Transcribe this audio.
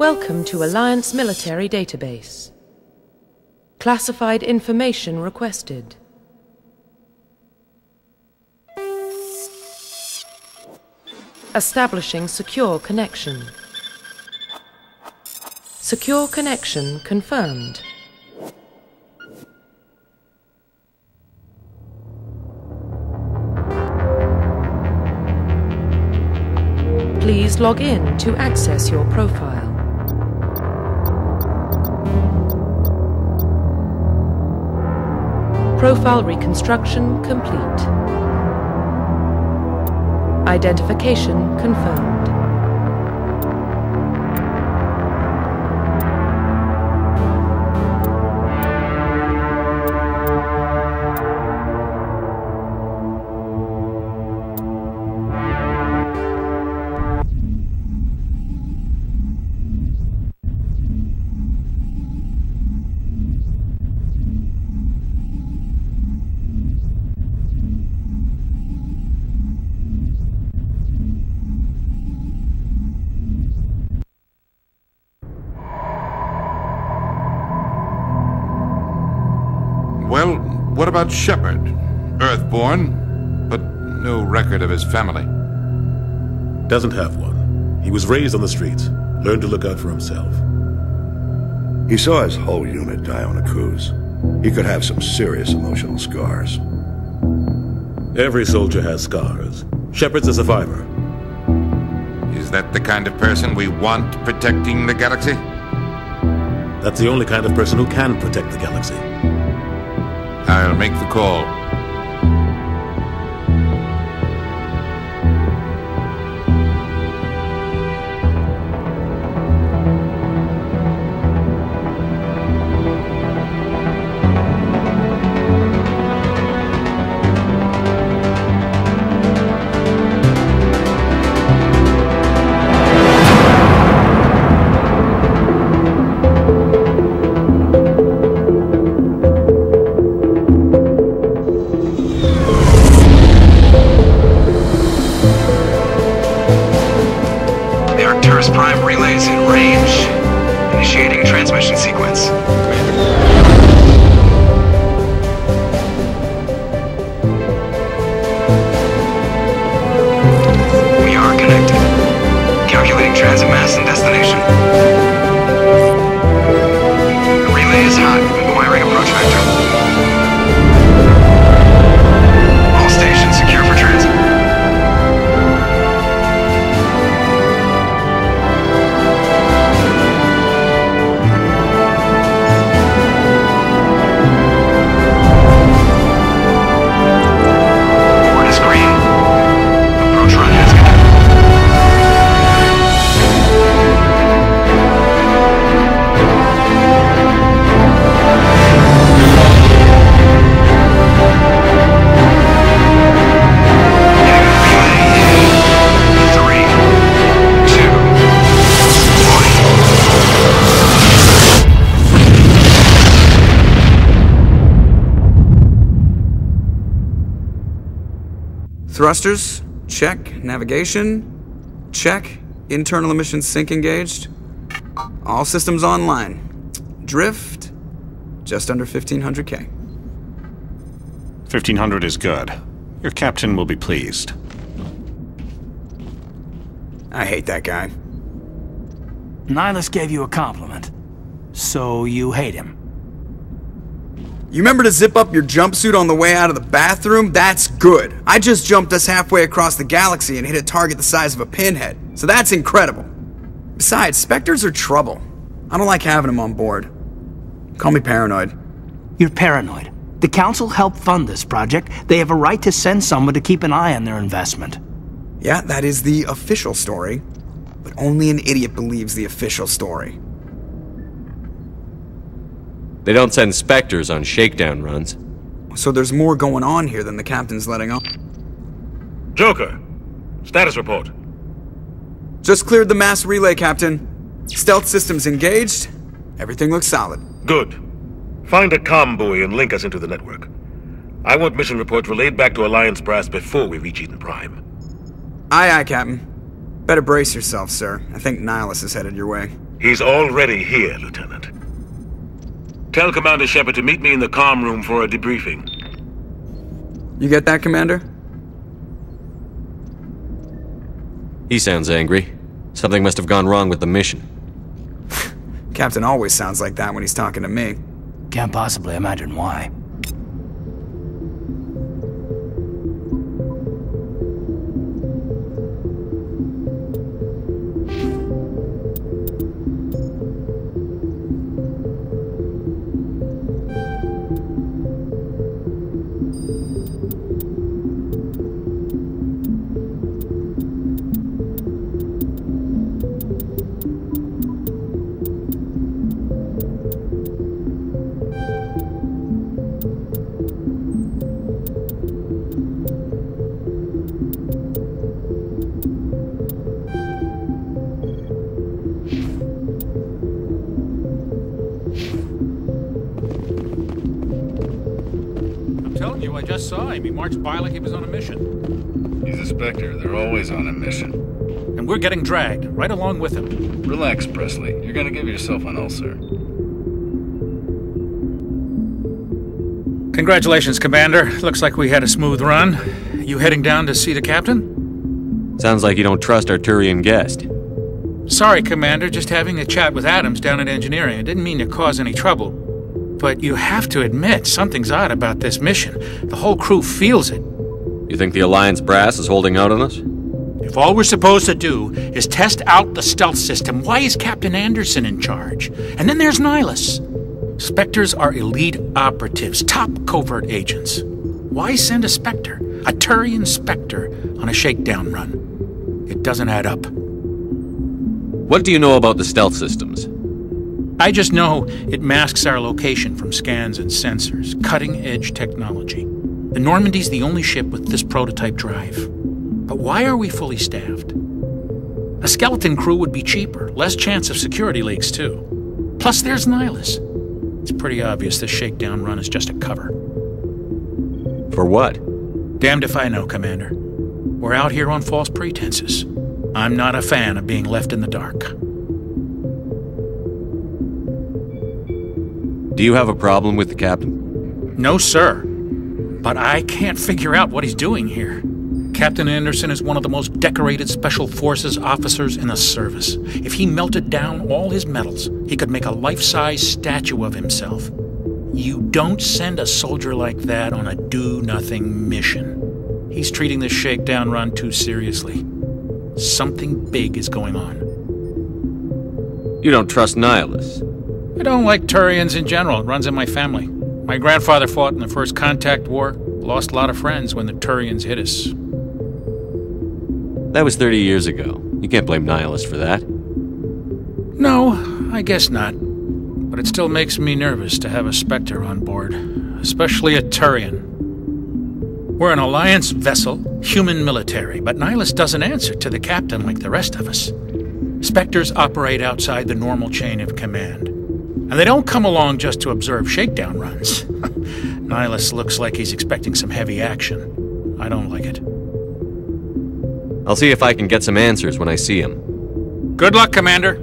Welcome to Alliance Military Database. Classified information requested. Establishing secure connection. Secure connection confirmed. Please log in to access your profile. Profile reconstruction complete. Identification confirmed. Well, what about Shepard? Earthborn, but no record of his family. Doesn't have one. He was raised on the streets, learned to look out for himself. He saw his whole unit die on a cruise. He could have some serious emotional scars. Every soldier has scars. Shepard's a survivor. Is that the kind of person we want protecting the galaxy? That's the only kind of person who can protect the galaxy. I'll make the call. Prime relays in range. Initiating transmission sequence. We are connected. Calculating transit mass and destination. The relay is hot. Acquiring approach vector. All stations secure for transit. Thrusters, check. Navigation, check. Internal emission sync engaged. All systems online. Drift, just under 1500K. 1500 is good. Your captain will be pleased. I hate that guy. Nihilus gave you a compliment. So you hate him. You remember to zip up your jumpsuit on the way out of the bathroom? That's good. I just jumped us halfway across the galaxy and hit a target the size of a pinhead. So that's incredible. Besides, Spectres are trouble. I don't like having them on board. Call me paranoid. You're paranoid. The Council helped fund this project. They have a right to send someone to keep an eye on their investment. Yeah, that is the official story. But only an idiot believes the official story. They don't send Spectres on shakedown runs. So there's more going on here than the captain's letting on. Joker, status report. Just cleared the mass relay, Captain. Stealth systems engaged. Everything looks solid. Good. Find a comm buoy and link us into the network. I want mission reports relayed back to Alliance brass before we reach Eden Prime. Aye, aye, Captain. Better brace yourself, sir. I think Nihilus is headed your way. He's already here, Lieutenant. Tell Commander Shepard to meet me in the comm room for a debriefing. You get that, Commander? He sounds angry. Something must have gone wrong with the mission. Captain always sounds like that when he's talking to me. Can't possibly imagine why. I just saw him. He marched by like he was on a mission. He's a Spectre. They're always on a mission. And we're getting dragged, right along with him. Relax, Presley. You're gonna give yourself an ulcer. Congratulations, Commander. Looks like we had a smooth run. You heading down to see the captain? Sounds like you don't trust our Turian guest. Sorry, Commander. Just having a chat with Adams down at engineering. I didn't mean to cause any trouble. But you have to admit, something's odd about this mission. The whole crew feels it. You think the Alliance brass is holding out on us? If all we're supposed to do is test out the stealth system, why is Captain Anderson in charge? And then there's Nihilus. Spectres are elite operatives, top covert agents. Why send a Spectre, a Turian Spectre, on a shakedown run? It doesn't add up. What do you know about the stealth systems? I just know it masks our location from scans and sensors. Cutting-edge technology. The Normandy's the only ship with this prototype drive. But why are we fully staffed? A skeleton crew would be cheaper, less chance of security leaks, too. Plus, there's Nihilus. It's pretty obvious this shakedown run is just a cover. For what? Damned if I know, Commander. We're out here on false pretenses. I'm not a fan of being left in the dark. Do you have a problem with the captain? No, sir. But I can't figure out what he's doing here. Captain Anderson is one of the most decorated Special Forces officers in the service. If he melted down all his medals, he could make a life-size statue of himself. You don't send a soldier like that on a do-nothing mission. He's treating this shakedown run too seriously. Something big is going on. You don't trust Nihilus? I don't like Turians in general. It runs in my family. My grandfather fought in the First Contact War. Lost a lot of friends when the Turians hit us. That was 30 years ago. You can't blame Nihilus for that. No, I guess not. But it still makes me nervous to have a Spectre on board. Especially a Turian. We're an Alliance vessel, human military, but Nihilus doesn't answer to the captain like the rest of us. Spectres operate outside the normal chain of command. And they don't come along just to observe shakedown runs. Nihilus looks like he's expecting some heavy action. I don't like it. I'll see if I can get some answers when I see him. Good luck, Commander.